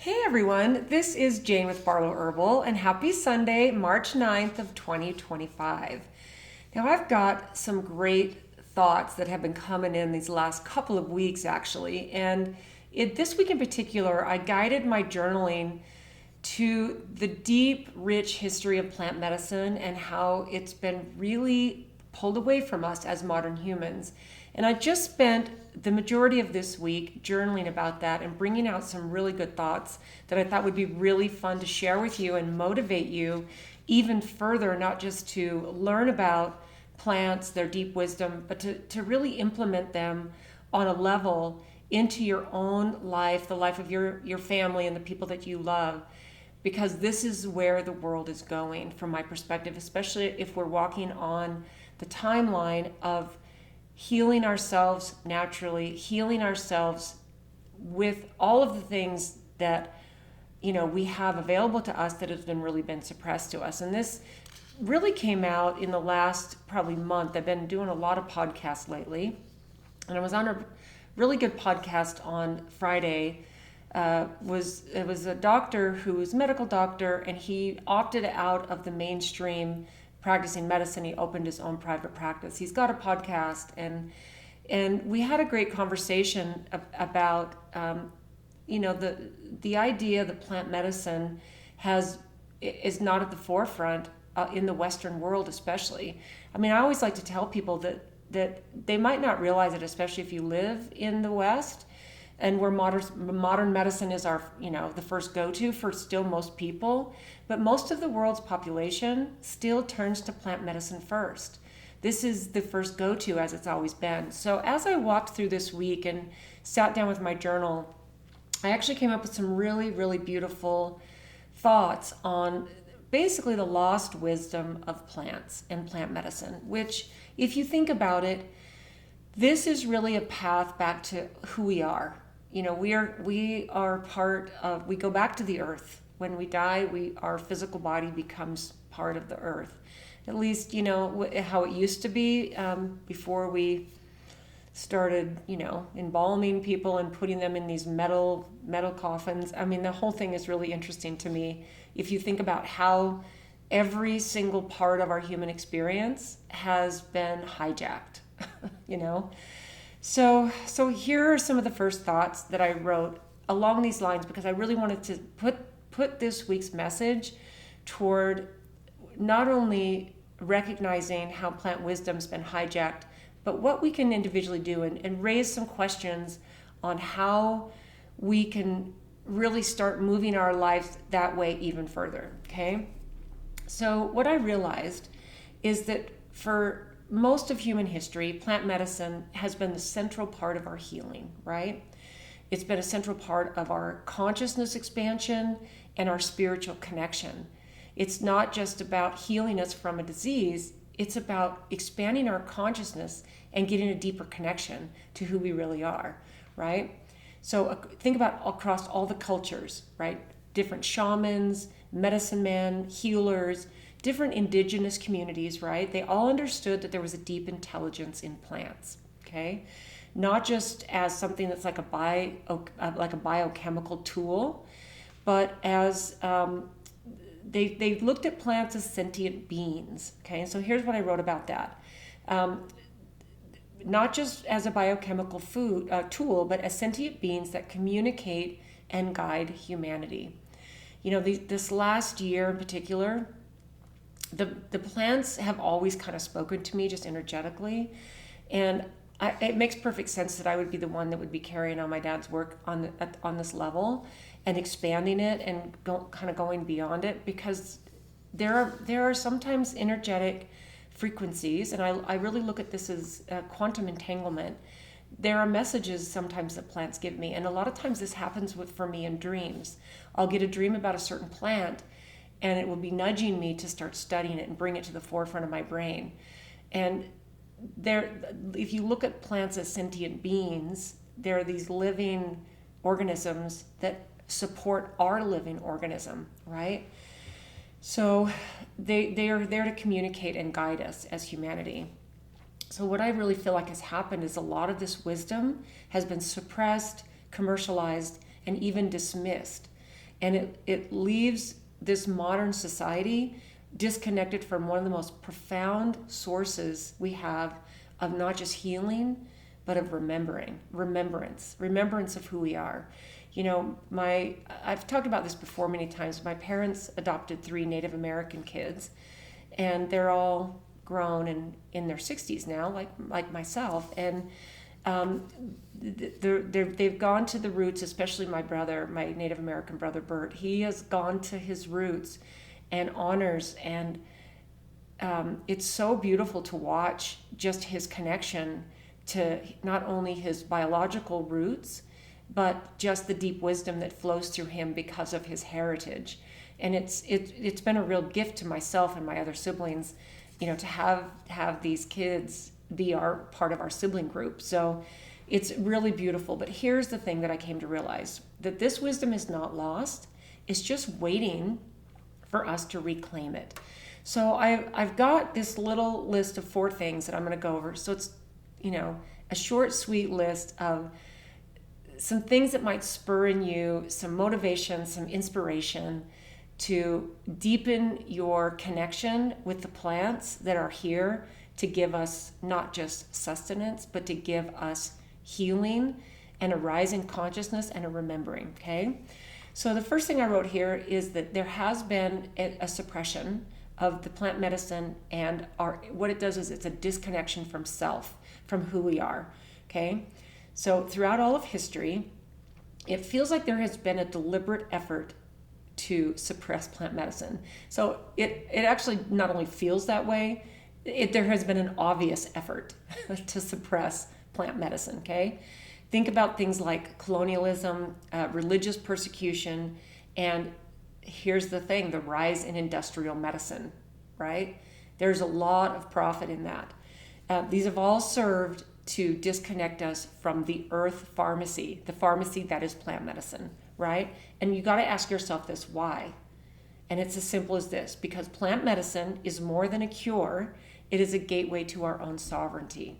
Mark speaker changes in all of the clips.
Speaker 1: Hey everyone, this is Jane with Barlow Herbal, and happy Sunday, March 9th of 2025. Now I've got some great thoughts that have been coming in these last couple of weeks actually, and this week in particular, I guided my journaling to the deep, rich history of plant medicine and how it's been really pulled away from us as modern humans. And I just spent the majority of this week journaling about that and bringing out some really good thoughts that I thought would be really fun to share with you and motivate you even further, not just to learn about plants, their deep wisdom, but to really implement them on a level into your own life, the life of your family and the people that you love. Because this is where the world is going from my perspective, especially if we're walking on the timeline of healing ourselves naturally, healing ourselves with all of the things that we have available to us that has really been suppressed to us. And this really came out in the last probably month. I've been doing a lot of podcasts lately, and I was on a really good podcast on Friday. It was a doctor who was a medical doctor, and he opted out of the mainstream practicing medicine. He opened his own private practice. He's got a podcast, and we had a great conversation about the idea that plant medicine is not at the forefront in the Western world, especially. I mean, I always like to tell people that they might not realize it, especially if you live in the West, and where modern medicine is our, the first go-to for still most people. But most of the world's population still turns to plant medicine first. This is the first go-to, as it's always been. So as I walked through this week and sat down with my journal, I actually came up with some really, really beautiful thoughts on basically the lost wisdom of plants and plant medicine, which, if you think about it, this is really a path back to who we are. We are part of, we go back to the earth. When we die, our physical body becomes part of the earth. At least, how it used to be before we started, embalming people and putting them in these metal coffins. I mean, the whole thing is really interesting to me. If you think about how every single part of our human experience has been hijacked, So here are some of the first thoughts that I wrote along these lines, because I really wanted to put this week's message toward not only recognizing how plant wisdom's been hijacked, but what we can individually do and raise some questions on how we can really start moving our lives that way even further, okay? So what I realized is that for most of human history, plant medicine has been the central part of our healing, right? It's been a central part of our consciousness expansion and our spiritual connection. It's not just about healing us from a disease, it's about expanding our consciousness and getting a deeper connection to who we really are, right? So think about across all the cultures, right? Different shamans, medicine men, healers, different indigenous communities, right? They all understood that there was a deep intelligence in plants, okay? Not just as something that's like a biochemical tool, but as they looked at plants as sentient beings, okay? So here's what I wrote about that. Not just as a biochemical tool, but as sentient beings that communicate and guide humanity. This last year in particular, the plants have always kind of spoken to me just energetically, and it makes perfect sense that I would be the one that would be carrying on my dad's work on this level and expanding it and going beyond it, because there are sometimes energetic frequencies, and I really look at this as quantum entanglement. There are messages sometimes that plants give me, and a lot of times this happens for me in dreams. I'll get a dream about a certain plant, and it will be nudging me to start studying it and bring it to the forefront of my brain. And if you look at plants as sentient beings, they're these living organisms that support our living organism, right? So they are there to communicate and guide us as humanity. So what I really feel like has happened is a lot of this wisdom has been suppressed, commercialized, and even dismissed. And it leaves this modern society disconnected from one of the most profound sources we have of not just healing, but of remembrance of who we are. You know, I've talked about this before many times. My parents adopted 3 Native American kids, and they're all grown and in their 60s now, like myself. And they've gone to the roots, especially my brother, my Native American brother Bert. He has gone to his roots and honors, and it's so beautiful to watch just his connection to not only his biological roots, but just the deep wisdom that flows through him because of his heritage. And it's been a real gift to myself and my other siblings, you know, to have these kids be part of our sibling group. So it's really beautiful. But here's the thing that I came to realize, that this wisdom is not lost. It's just waiting for us to reclaim it. So I've got this little list of 4 things that I'm going to go over. So it's, you know, a short, sweet list of some things that might spur in you some motivation, some inspiration to deepen your connection with the plants that are here to give us not just sustenance, but to give us healing and a rising consciousness and a remembering, okay? So the first thing I wrote here is that there has been a suppression of the plant medicine, and what it does is it's a disconnection from self, from who we are, okay? So throughout all of history, it feels like there has been a deliberate effort to suppress plant medicine. So it actually not only feels that way, there has been an obvious effort to suppress plant medicine, okay? Think about things like colonialism, religious persecution, and here's the thing, the rise in industrial medicine, right? There's a lot of profit in that. These have all served to disconnect us from the earth pharmacy, the pharmacy that is plant medicine, right? And you got to ask yourself this, why? And it's as simple as this, because plant medicine is more than a cure, it is a gateway to our own sovereignty.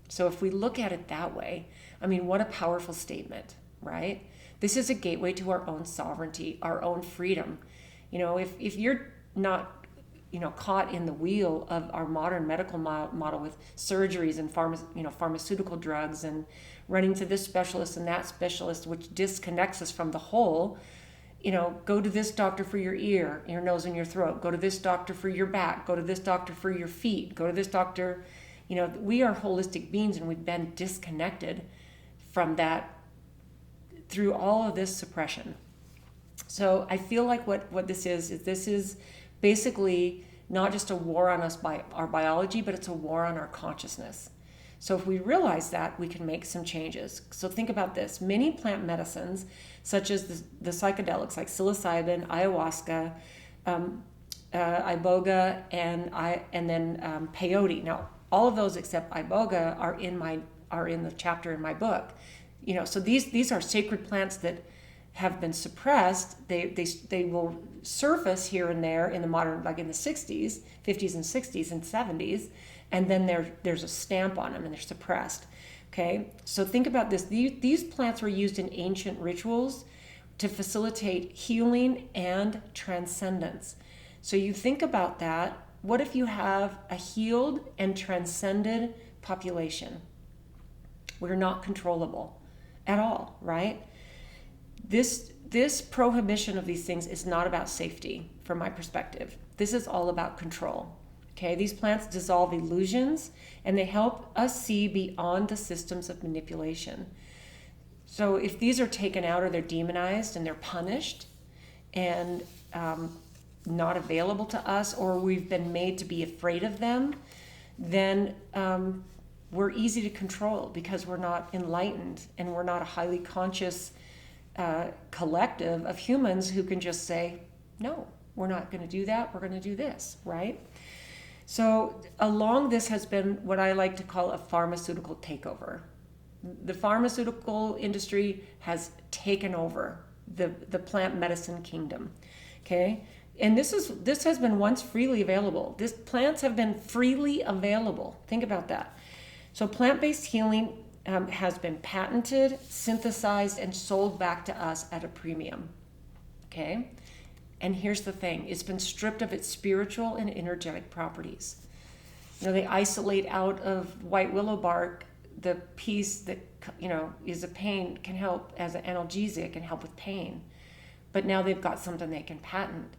Speaker 1: So if we look at it that way, I mean, what a powerful statement, right? This is a gateway to our own sovereignty, our own freedom. You know, if you're not, you know, caught in the wheel of our modern medical model with surgeries and pharmaceutical drugs and running to this specialist and that specialist, which disconnects us from the whole, you know, go to this doctor for your ear, your nose, and your throat. Go to this doctor for your back. Go to this doctor for your feet. Go to this doctor. You know, we are holistic beings, and we've been disconnected from that through all of this suppression. So I feel like what this is basically not just a war on us by our biology, but it's a war on our consciousness. So if we realize that, we can make some changes. So think about this. Many plant medicines, such as the psychedelics like psilocybin, ayahuasca, iboga, and then peyote. Now, all of those except iboga are in the chapter in my book. You know, so these are sacred plants that have been suppressed. They will surface here and there in the modern, like in the 60s, 50s and 60s and 70s, and then there's a stamp on them and they're suppressed. Okay, so think about this. These plants were used in ancient rituals to facilitate healing and transcendence. So you think about that. What if you have a healed and transcended population? We're not controllable at all, right? This prohibition of these things is not about safety, from my perspective. This is all about control. Okay, these plants dissolve illusions, and they help us see beyond the systems of manipulation. So if these are taken out, or they're demonized and they're punished and not available to us, or we've been made to be afraid of them, then we're easy to control because we're not enlightened, and we're not a highly conscious collective of humans who can just say, no, we're not going to do that, we're going to do this, right? So along this has been what I like to call a pharmaceutical takeover. The pharmaceutical industry has taken over the plant medicine kingdom, okay? And this has been once freely available. Plants have been freely available. Think about that. So plant-based healing has been patented, synthesized, and sold back to us at a premium. okay? And here's the thing, it's been stripped of its spiritual and energetic properties. They isolate out of white willow bark the piece that, is a pain, can help as an analgesic and help with pain. But now they've got something they can patent.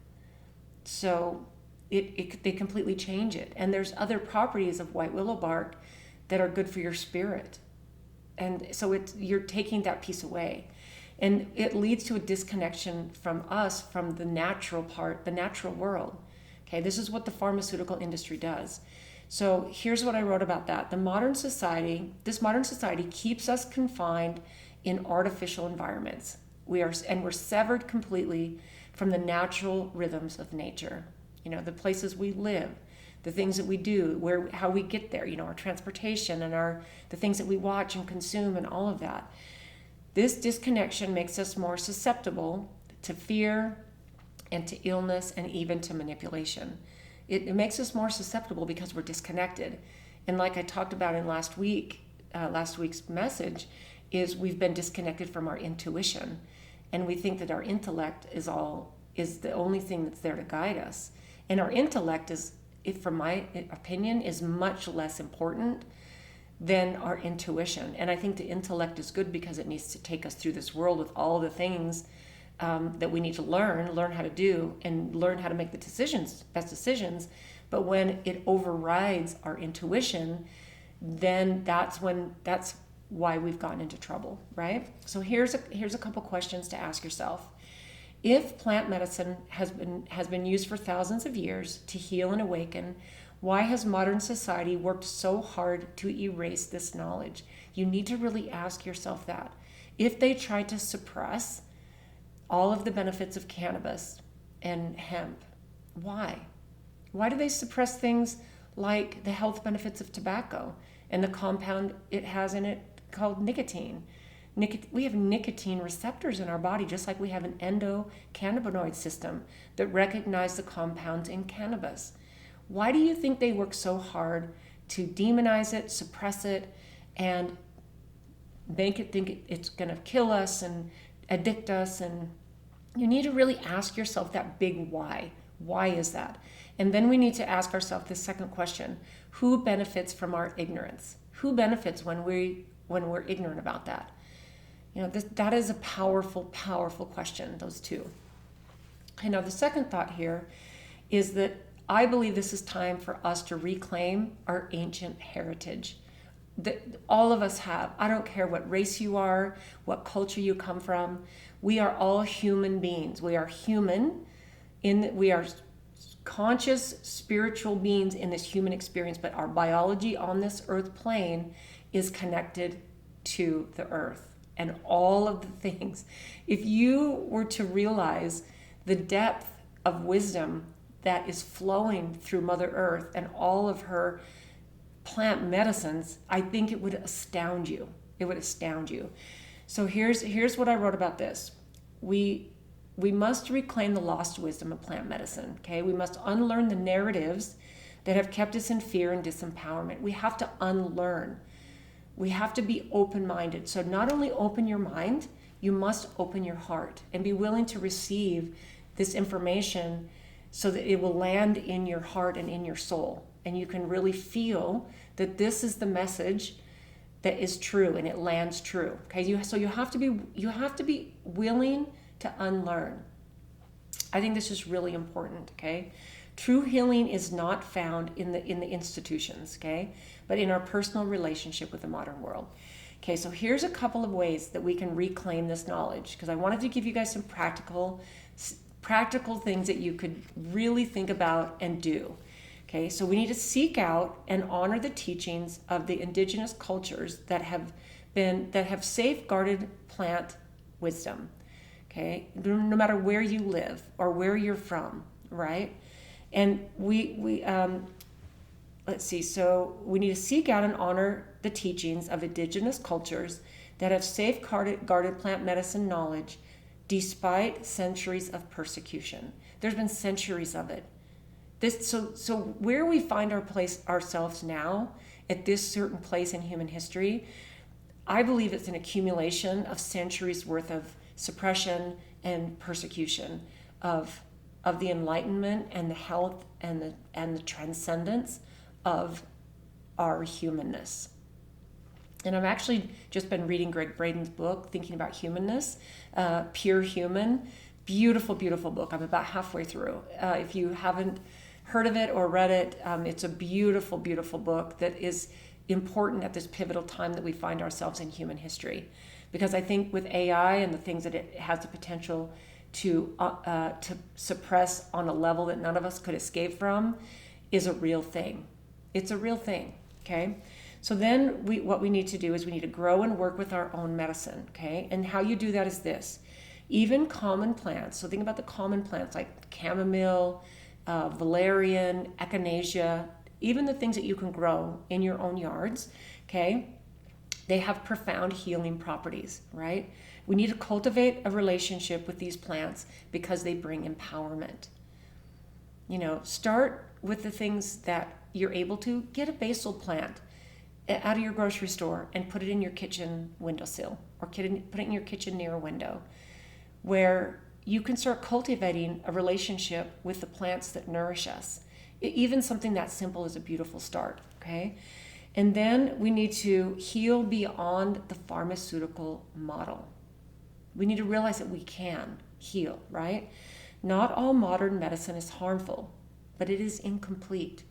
Speaker 1: So they completely change it. And there's other properties of white willow bark that are good for your spirit. And so you're taking that piece away. And it leads to a disconnection from us, from the natural part, the natural world. Okay, this is what the pharmaceutical industry does. So here's what I wrote about that. This modern society keeps us confined in artificial environments. We're severed completely from the natural rhythms of nature. The places we live, the things that we do, how we get there, our transportation and the things that we watch and consume and all of that. This disconnection makes us more susceptible to fear and to illness and even to manipulation. It makes us more susceptible because we're disconnected. And like I talked about in last week's message, is we've been disconnected from our intuition. And we think that our intellect is the only thing that's there to guide us. And our intellect from my opinion, is much less important than our intuition. And I think the intellect is good because it needs to take us through this world with all the things that we need to learn how to do, and learn how to make the best decisions. But when it overrides our intuition, then that's why we've gotten into trouble, right? So here's a couple questions to ask yourself. If plant medicine has been used for thousands of years to heal and awaken, why has modern society worked so hard to erase this knowledge? You need to really ask yourself that. If they tried to suppress all of the benefits of cannabis and hemp, why? Why do they suppress things like the health benefits of tobacco and the compound it has in it called nicotine? We have nicotine receptors in our body, just like we have an endocannabinoid system that recognize the compounds in cannabis. Why do you think they work so hard to demonize it, suppress it, and make it think it's going to kill us and addict us? And you need to really ask yourself that big why. Why is that? And then we need to ask ourselves the second question: who benefits from our ignorance? Who benefits when we're ignorant about that? That is a powerful, powerful question, those two. And now the second thought here is that I believe this is time for us to reclaim our ancient heritage that all of us have. I don't care what race you are, what culture you come from. We are all human beings. We are human we are conscious spiritual beings in this human experience, but our biology on this earth plane is connected to the earth. And all of the things, if you were to realize the depth of wisdom that is flowing through Mother Earth and all of her plant medicines, I think it would astound you. It would astound you. So here's what I wrote about this. We must reclaim the lost wisdom of plant medicine, okay? We must unlearn the narratives that have kept us in fear and disempowerment. We have to unlearn. We have to be open-minded. So not only open your mind, you must open your heart and be willing to receive this information so that it will land in your heart and in your soul. And you can really feel that this is the message that is true and it lands true. Okay, so you have to be willing to unlearn. I think this is really important, okay? True healing is not found in the institutions, okay? But in our personal relationship with the modern world. Okay, so here's a couple of ways that we can reclaim this knowledge, because I wanted to give you guys some practical things that you could really think about and do. Okay, so we need to seek out and honor the teachings of the indigenous cultures that have safeguarded plant wisdom. Okay, no matter where you live or where you're from, right? And let's see, so we need to seek out and honor the teachings of indigenous cultures that have safeguarded plant medicine knowledge despite centuries of persecution. There's been centuries of it. So where we find ourselves now, at this certain place in human history, I believe it's an accumulation of centuries worth of suppression and persecution of the enlightenment and the health and the transcendence of our humanness. And I've actually just been reading Gregg Braden's book, Thinking About Humanness, Pure Human. Beautiful, beautiful book. I'm about halfway through. If you haven't heard of it or read it, it's a beautiful, beautiful book that is important at this pivotal time that we find ourselves in human history. Because I think with AI and the things that it has the potential to suppress on a level that none of us could escape from is a real thing. It's a real thing, okay? So then what we need to do is we need to grow and work with our own medicine, okay? And how you do that is this. Even common plants, so think about the common plants like chamomile, valerian, echinacea, even the things that you can grow in your own yards, okay? They have profound healing properties, right? We need to cultivate a relationship with these plants because they bring empowerment. Start with the things that you're able to. Get a basil plant out of your grocery store and put it in your kitchen windowsill, or put it in your kitchen near a window, where you can start cultivating a relationship with the plants that nourish us. Even something that simple is a beautiful start, okay? And then we need to heal beyond the pharmaceutical model. We need to realize that we can heal, right? Not all modern medicine is harmful, but it is incomplete.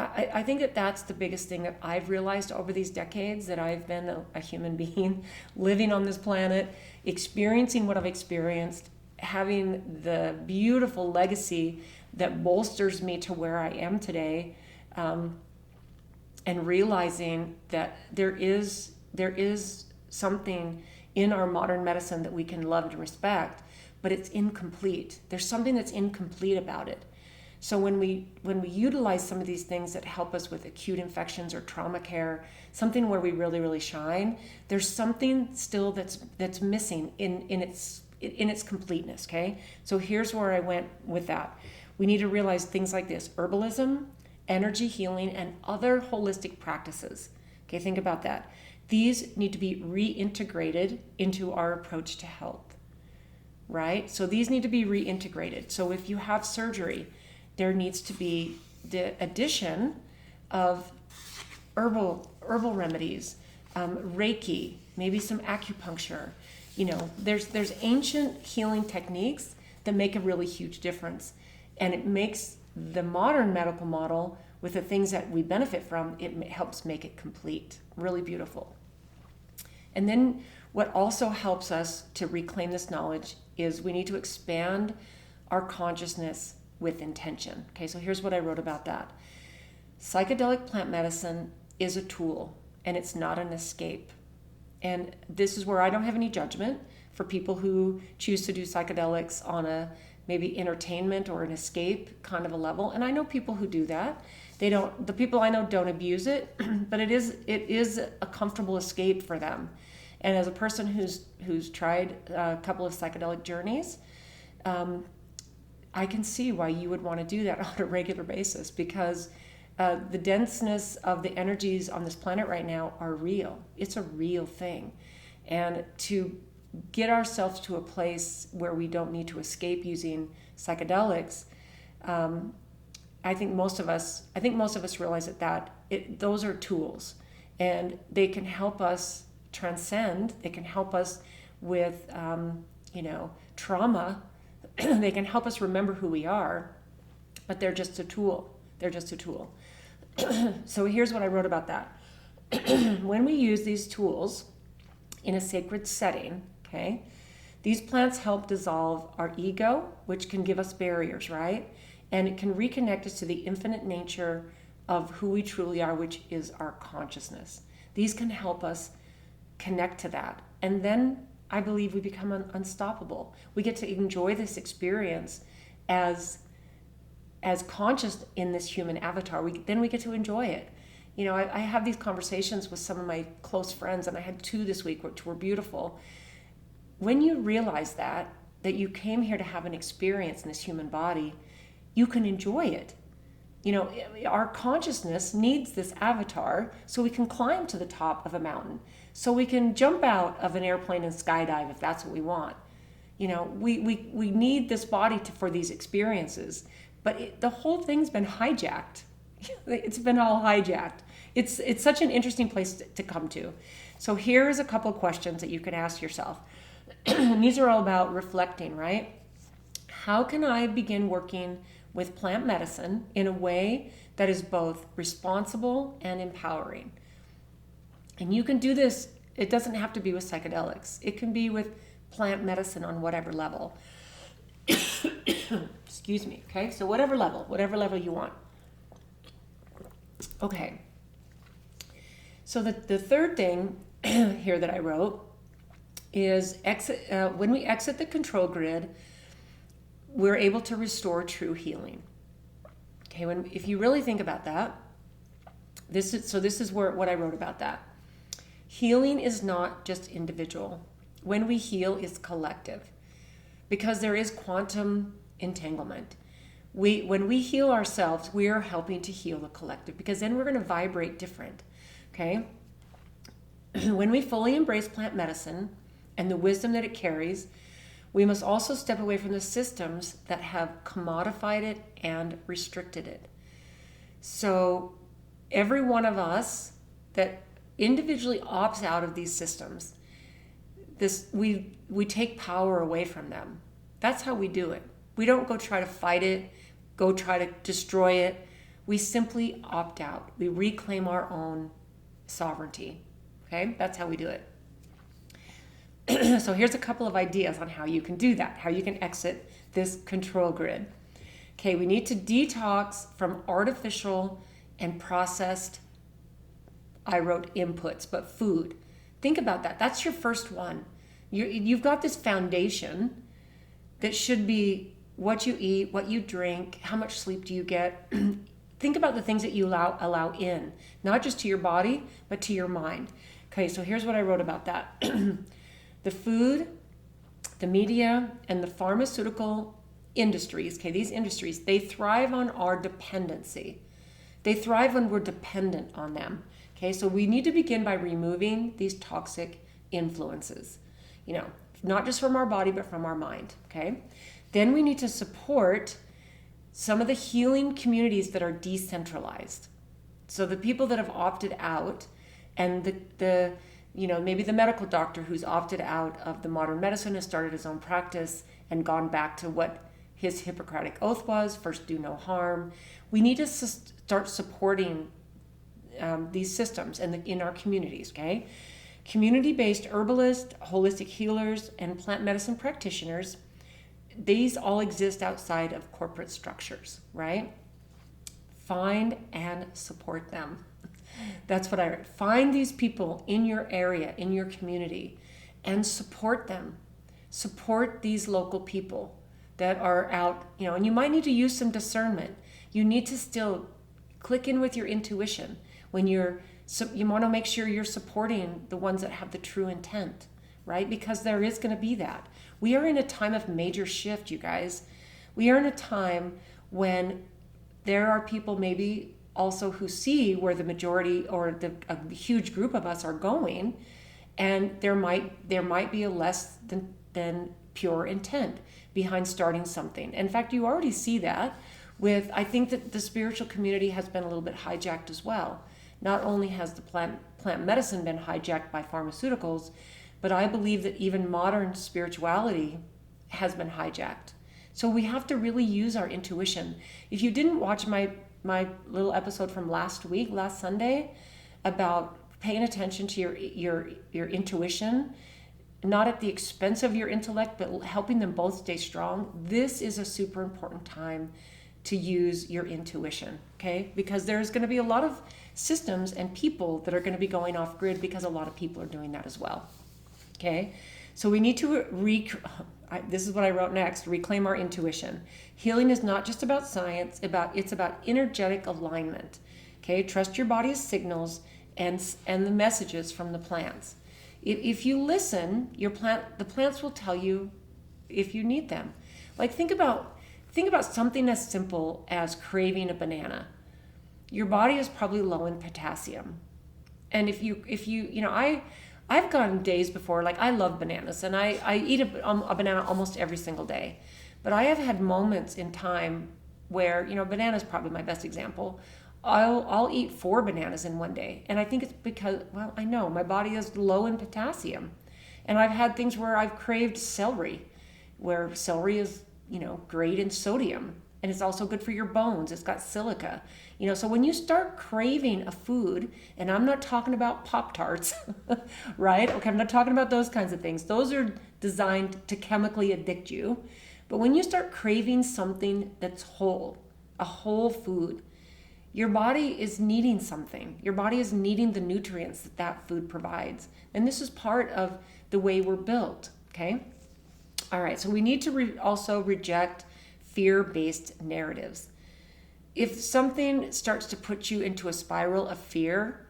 Speaker 1: I think that that's the biggest thing that I've realized over these decades that I've been a human being living on this planet, experiencing what I've experienced, having the beautiful legacy that bolsters me to where I am today, and realizing that there is something in our modern medicine that we can love and respect, but it's incomplete. There's something that's incomplete about it. So when we utilize some of these things that help us with acute infections or trauma care, something where we really, really shine, there's something still that's missing in its completeness, okay? So here's where I went with that. We need to realize things like this: herbalism, energy healing, and other holistic practices. Okay, think about that. These need to be reintegrated into our approach to health, right? So these need to be reintegrated. So if you have surgery, there needs to be the addition of herbal remedies, Reiki, maybe some acupuncture. There's ancient healing techniques that make a really huge difference. And it makes the modern medical model, with the things that we benefit from, it helps make it complete. Really beautiful. And then what also helps us to reclaim this knowledge is we need to expand our consciousness with intention. Okay, so here's what I wrote about that. Psychedelic plant medicine is a tool, and it's not an escape. And this is where I don't have any judgment for people who choose to do psychedelics on a maybe entertainment or an escape kind of a level. And I know people who do that. The people I know don't abuse it, but it is a comfortable escape for them. And as a person who's tried a couple of psychedelic journeys, I can see why you would want to do that on a regular basis, because the denseness of the energies on this planet right now are real. It's a real thing. And to get ourselves to a place where we don't need to escape using psychedelics, I think most of us realize that those are tools, and they can help us transcend. They can help us with trauma. They can help us remember who we are, but they're just a tool. So here's what I wrote about that. When we use these tools in a sacred setting, okay, these plants help dissolve our ego, which can give us barriers, right? And it can reconnect us to the infinite nature of who we truly are, which is our consciousness. These can help us connect to that. And then I believe we become unstoppable. We get to enjoy this experience as conscious in this human avatar. Then we get to enjoy it. I have these conversations with some of my close friends, and I had 2 this week, which were beautiful. When you realize that you came here to have an experience in this human body, you can enjoy it. Our consciousness needs this avatar so we can climb to the top of a mountain, so we can jump out of an airplane and skydive if that's what we want. We need this body for these experiences, but the whole thing's been hijacked. It's been all hijacked. It's such an interesting place to come to. So here's a couple of questions that you can ask yourself. And these are all about reflecting, right? How can I begin working with plant medicine in a way that is both responsible and empowering? And you can do this. It doesn't have to be with psychedelics. It can be with plant medicine on whatever level. Excuse me. Okay, so whatever level you want. Okay. So the third thing here that I wrote is when we exit the control grid, we're able to restore true healing. Okay, if you really think about that, this is what I wrote about that. Healing is not just individual. When we heal, it's collective, because there is quantum entanglement. When we heal ourselves, we are helping to heal the collective, because then we're going to vibrate different. Okay? When we fully embrace plant medicine and the wisdom that it carries, we must also step away from the systems that have commodified it and restricted it. So every one of us that individually opts out of these systems, we take power away from them. That's how we do it. We don't go try to fight it, go try to destroy it. We simply opt out. We reclaim our own sovereignty. Okay? That's how we do it. So here's a couple of ideas on how you can do that, how you can exit this control grid. Okay, we need to detox from artificial and processed, I wrote inputs, but food. Think about that. That's your first one. You've got this foundation that should be what you eat, what you drink, how much sleep do you get. Think about the things that you allow in, not just to your body, but to your mind. Okay, so here's what I wrote about that. The food, the media, and the pharmaceutical industries, okay, these industries, they thrive on our dependency. They thrive when we're dependent on them. Okay, so we need to begin by removing these toxic influences, not just from our body, but from our mind. Okay, then we need to support some of the healing communities that are decentralized. So the people that have opted out, and the maybe the medical doctor who's opted out of the modern medicine has started his own practice and gone back to what his Hippocratic oath was, first do no harm. We need to start supporting these systems in our communities, okay? Community-based herbalists, holistic healers, and plant medicine practitioners, these all exist outside of corporate structures, right? Find and support them. That's what I wrote. Find these people in your area, in your community, and support them. Support these local people that are out, and you might need to use some discernment. You need to still click in with your intuition when you want to make sure you're supporting the ones that have the true intent, right? Because there is going to be that. We are in a time of major shift, you guys. We are in a time when there are people maybe also who see where the majority or a huge group of us are going, and there might be a less than pure intent behind starting something. In fact, you already see that I think that the spiritual community has been a little bit hijacked as well. Not only has the plant medicine been hijacked by pharmaceuticals, but I believe that even modern spirituality has been hijacked. So we have to really use our intuition. If you didn't watch my little episode from last Sunday, about paying attention to your intuition, not at the expense of your intellect, but helping them both stay strong, this is a super important time to use your intuition, okay? Because there's going to be a lot of systems and people that are going to be going off grid, because a lot of people are doing that as well, okay? So we need to this is what I wrote next: reclaim our intuition. Healing is not just about science, it's about energetic alignment. Okay, trust your body's signals and the messages from the plants. If you listen, the plants will tell you if you need them. Like think about something as simple as craving a banana. Your body is probably low in potassium, and if you I've gone days before, like I love bananas and I eat a banana almost every single day. But I have had moments in time where, banana is probably my best example. I'll eat 4 bananas in one day. And I think it's because, well, I know my body is low in potassium. And I've had things where I've craved celery, where celery is, great in sodium. And it's also good for your bones. It's got silica. So when you start craving a food, and I'm not talking about Pop-Tarts, right? Okay, I'm not talking about those kinds of things. Those are designed to chemically addict you. But when you start craving something that's whole, a whole food, your body is needing something. Your body is needing the nutrients that that food provides. And this is part of the way we're built, okay? All right, so we need to also reject fear-based narratives. If something starts to put you into a spiral of fear,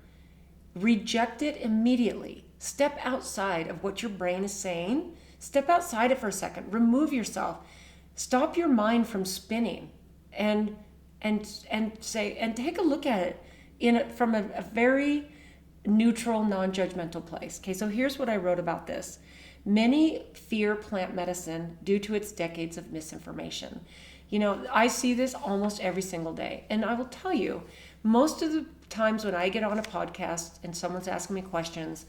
Speaker 1: reject it immediately. Step outside of what your brain is saying. Step outside it for a second. Remove yourself. Stop your mind from spinning, and take a look at it from a very neutral, non-judgmental place. Okay, so here's what I wrote about this. Many fear plant medicine due to its decades of misinformation. I see this almost every single day. And I will tell you, most of the times when I get on a podcast and someone's asking me questions,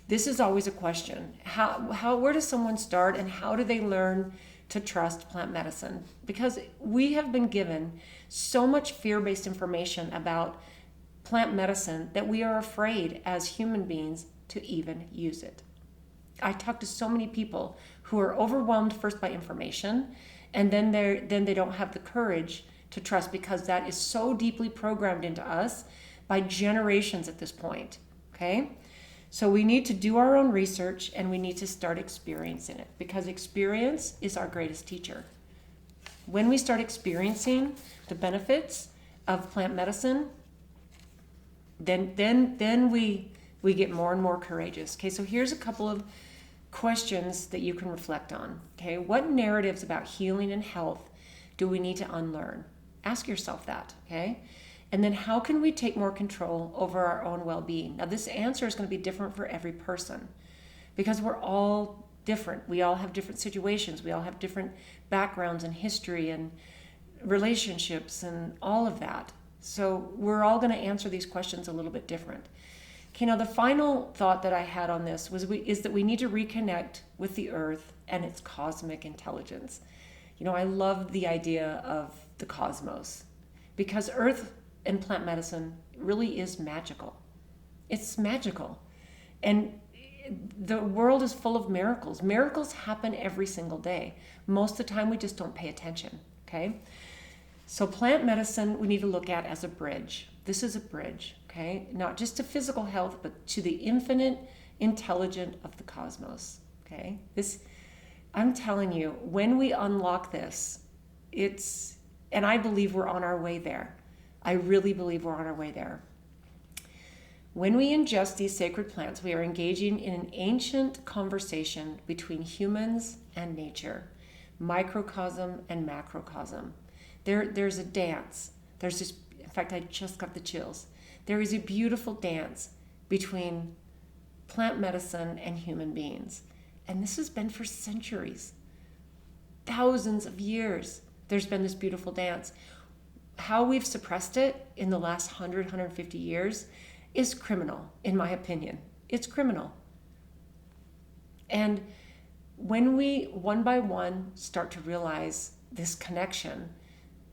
Speaker 1: this is always a question. Where does someone start, and how do they learn to trust plant medicine? Because we have been given so much fear-based information about plant medicine that we are afraid as human beings to even use it. I talk to so many people who are overwhelmed first by information, and then they don't have the courage to trust, because that is so deeply programmed into us by generations at this point, okay? So we need to do our own research, and we need to start experiencing it, because experience is our greatest teacher. When we start experiencing the benefits of plant medicine, then we get more and more courageous. Okay, so here's a couple of questions that you can reflect on. Okay, what narratives about healing and health do we need to unlearn? Ask yourself that, okay? And then how can we take more control over our own well-being? Now, this answer is going to be different for every person, because we're all different. We all have different situations. We all have different backgrounds and history and relationships and all of that. So we're all going to answer these questions a little bit different. Okay, now the final thought that I had on this is that we need to reconnect with the earth and its cosmic intelligence. I love the idea of the cosmos, because earth and plant medicine really is magical. It's magical. And the world is full of miracles. Miracles happen every single day. Most of the time we just don't pay attention, okay? So plant medicine we need to look at as a bridge. This is a bridge, okay? Not just to physical health, but to the infinite intelligence of the cosmos, okay? I'm telling you, when we unlock this, and I believe we're on our way there. I really believe we're on our way there. When we ingest these sacred plants, we are engaging in an ancient conversation between humans and nature, microcosm and macrocosm. There's a dance. There's this, in fact, I just got the chills. There is a beautiful dance between plant medicine and human beings. And this has been for centuries, thousands of years. There's been this beautiful dance. How we've suppressed it in the last 150 years is criminal, in my opinion. It's criminal. And when we, one by one, start to realize this connection,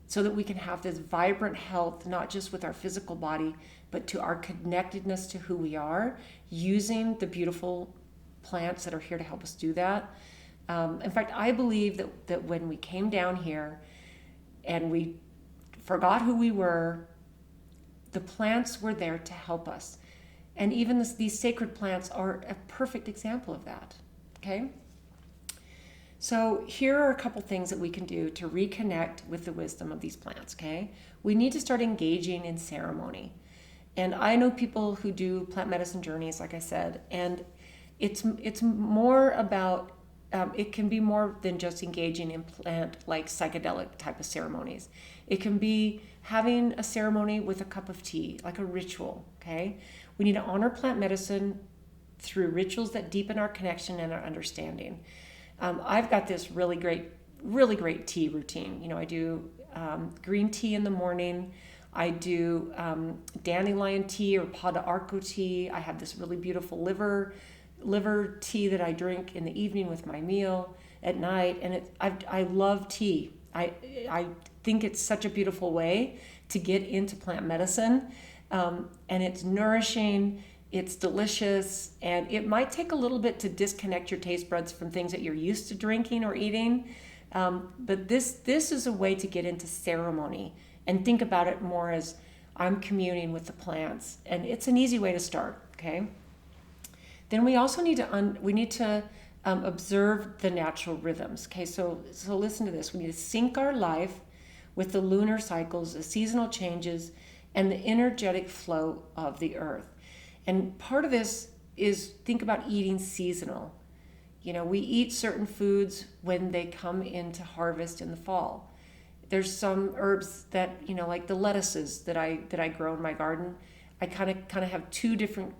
Speaker 1: so that we can have this vibrant health, not just with our physical body, but to our connectedness to who we are, using the beautiful plants that are here to help us do that. In fact, I believe that when we came down here and we forgot who we were, the plants were there to help us. And even these sacred plants are a perfect example of that, okay? So here are a couple things that we can do to reconnect with the wisdom of these plants, okay? We need to start engaging in ceremony. And I know people who do plant medicine journeys, like I said, and it's more about, it can be more than just engaging in plant, like psychedelic type of ceremonies. It can be having a ceremony with a cup of tea, like a ritual, okay? We need to honor plant medicine through rituals that deepen our connection and our understanding. I've got this really great tea routine. I do green tea in the morning. I do dandelion tea or pas d'arco tea. I have this really beautiful liver tea that I drink in the evening with my meal at night, and I love tea. I think it's such a beautiful way to get into plant medicine, and it's nourishing, it's delicious, and it might take a little bit to disconnect your taste buds from things that you're used to drinking or eating, but this is a way to get into ceremony and think about it more as I'm communing with the plants, and it's an easy way to start. Okay. Then we also need to observe the natural rhythms. Okay, so listen to this. We need to sync our life with the lunar cycles, the seasonal changes, and the energetic flow of the earth. And part of this is think about eating seasonal. We eat certain foods when they come into harvest in the fall. There's some herbs that, like the lettuces that I grow in my garden. I kind of have two different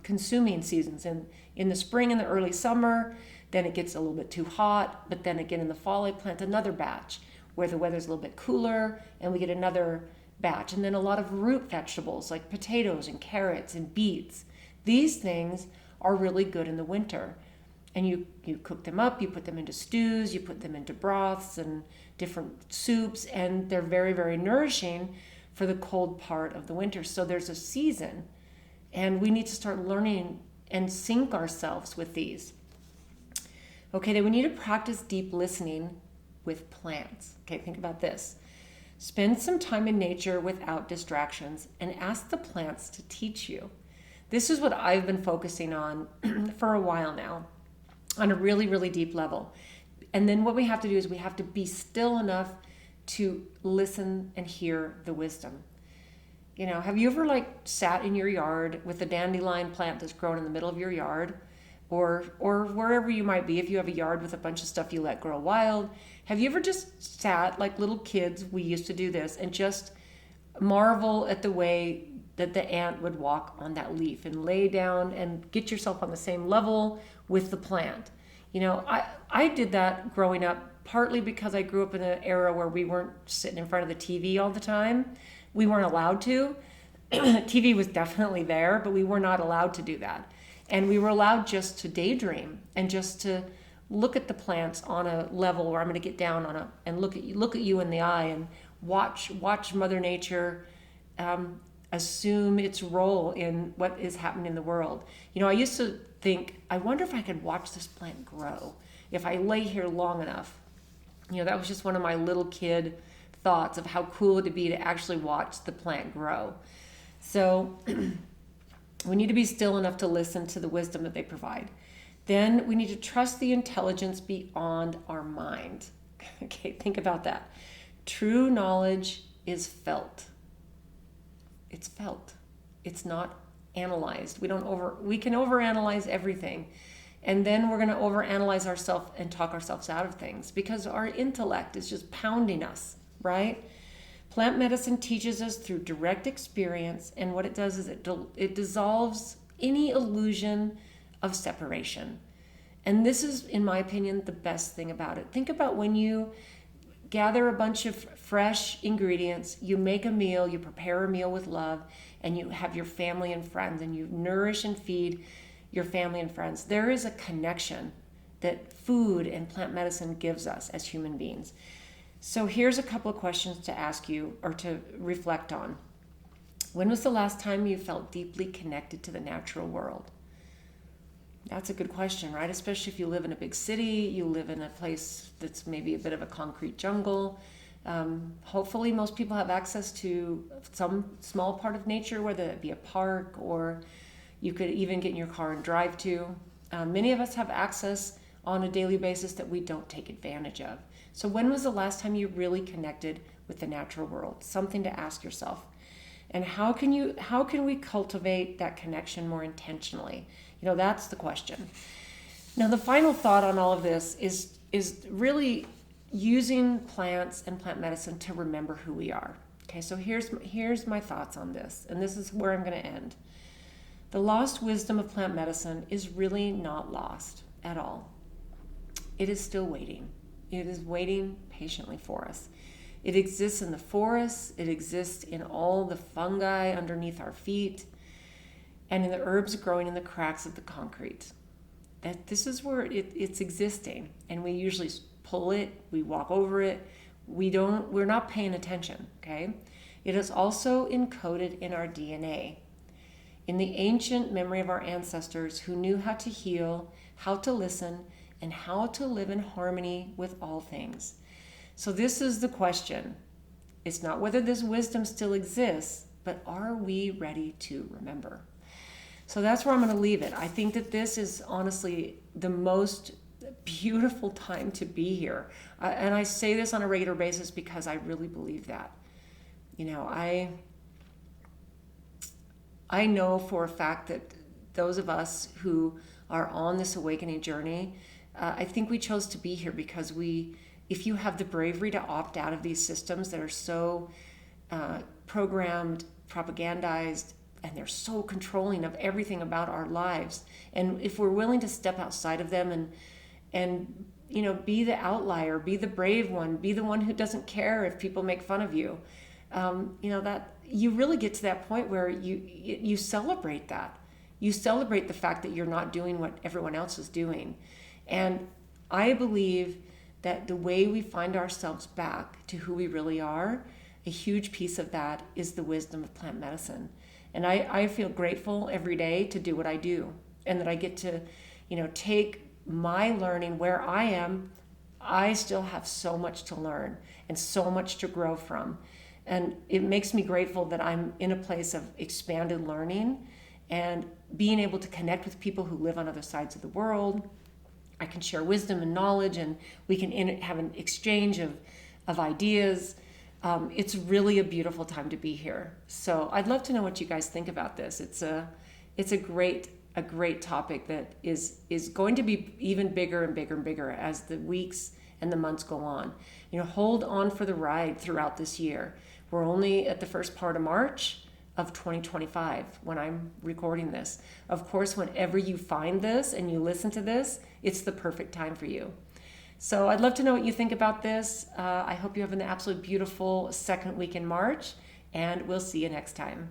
Speaker 1: consuming seasons. In the spring and the early summer, then it gets a little bit too hot, but then again in the fall I plant another batch where the weather's a little bit cooler and we get another batch. And then a lot of root vegetables like potatoes and carrots and beets. These things are really good in the winter. And you cook them up, you put them into stews, you put them into broths and different soups, and they're very, very nourishing for the cold part of the winter. So there's a season, and we need to start learning and sync ourselves with these. Okay, then we need to practice deep listening with plants. Okay, think about this. Spend some time in nature without distractions and ask the plants to teach you. This is what I've been focusing on for a while now, on a really, really deep level. And then what we have to do is we have to be still enough to listen and hear the wisdom. Have you ever sat in your yard with a dandelion plant that's grown in the middle of your yard, or wherever you might be? If you have a yard with a bunch of stuff you let grow wild, have you ever just sat like little kids? We used to do this and just marvel at the way that the ant would walk on that leaf and lay down and get yourself on the same level with the plant. I did that growing up, partly because I grew up in an era where we weren't sitting in front of the TV all the time. We weren't allowed to. TV was definitely there, but we were not allowed to do that. And we were allowed just to daydream and just to look at the plants on a level where I'm going to get down and look at you in the eye and watch Mother Nature assume its role in what is happening in the world. I used to think, I wonder if I could watch this plant grow if I lay here long enough. That was just one of my little kid thoughts of how cool it would be to actually watch the plant grow. So we need to be still enough to listen to the wisdom that they provide. Then we need to trust the intelligence beyond our mind. Okay, think about that. True knowledge is felt. It's felt. It's not analyzed. We can overanalyze everything. And then we're going to overanalyze ourselves and talk ourselves out of things because our intellect is just pounding us, right? Plant medicine teaches us through direct experience, and what it does is it dissolves any illusion of separation. And this is, in my opinion, the best thing about it. Think about when you gather a bunch of fresh ingredients, you make a meal, you prepare a meal with love, and you have your family and friends, and you nourish and feed your family and friends. There is a connection that food and plant medicine gives us as human beings. So here's a couple of questions to ask you or to reflect on. When was the last time you felt deeply connected to the natural world? That's a good question, right? Especially if you live in a big city, you live in a place that's maybe a bit of a concrete jungle. Hopefully most people have access to some small part of nature, whether it be a park or you could even get in your car and drive to. Many of us have access on a daily basis that we don't take advantage of. So when was the last time you really connected with the natural world? Something to ask yourself. And how can we cultivate that connection more intentionally? That's the question. Now, the final thought on all of this is really using plants and plant medicine to remember who we are. Okay, so here's my thoughts on this, and this is where I'm going to end. The lost wisdom of plant medicine is really not lost at all. It is still waiting. It is waiting patiently for us. It exists in the forests. It exists in all the fungi underneath our feet and in the herbs growing in the cracks of the concrete. That this is where it's existing, and we usually pull it, we walk over it, we're not paying attention, okay? It is also encoded in our DNA, in the ancient memory of our ancestors who knew how to heal, how to listen, and how to live in harmony with all things. So this is the question. It's not whether this wisdom still exists, but are we ready to remember? So that's where I'm going to leave it. I think that this is honestly the most beautiful time to be here. And I say this on a regular basis because I really believe that. You know, I know for a fact that those of us who are on this awakening journey, I think we chose to be here because if you have the bravery to opt out of these systems that are so programmed, propagandized, and they're so controlling of everything about our lives, and if we're willing to step outside of them and you know, be the outlier, be the brave one, be the one who doesn't care if people make fun of you, you know, that you really get to that point where you celebrate that. You celebrate the fact that you're not doing what everyone else is doing. And I believe that the way we find ourselves back to who we really are, a huge piece of that is the wisdom of plant medicine. And I feel grateful every day to do what I do, and that I get to, you know, take my learning where I am. I still have so much to learn and so much to grow from. And it makes me grateful that I'm in a place of expanded learning and being able to connect with people who live on other sides of the world. I can share wisdom and knowledge, and we can have an exchange of ideas. It's really a beautiful time to be here. So I'd love to know what you guys think about this. It's a great topic that is going to be even bigger and bigger and bigger as the weeks and the months go on. You know, hold on for the ride throughout this year. We're only at the first part of March of 2025 when I'm recording this. Of course, whenever you find this and you listen to this, it's the perfect time for you. So I'd love to know what you think about this. I hope you have an absolutely beautiful second week in March, and we'll see you next time.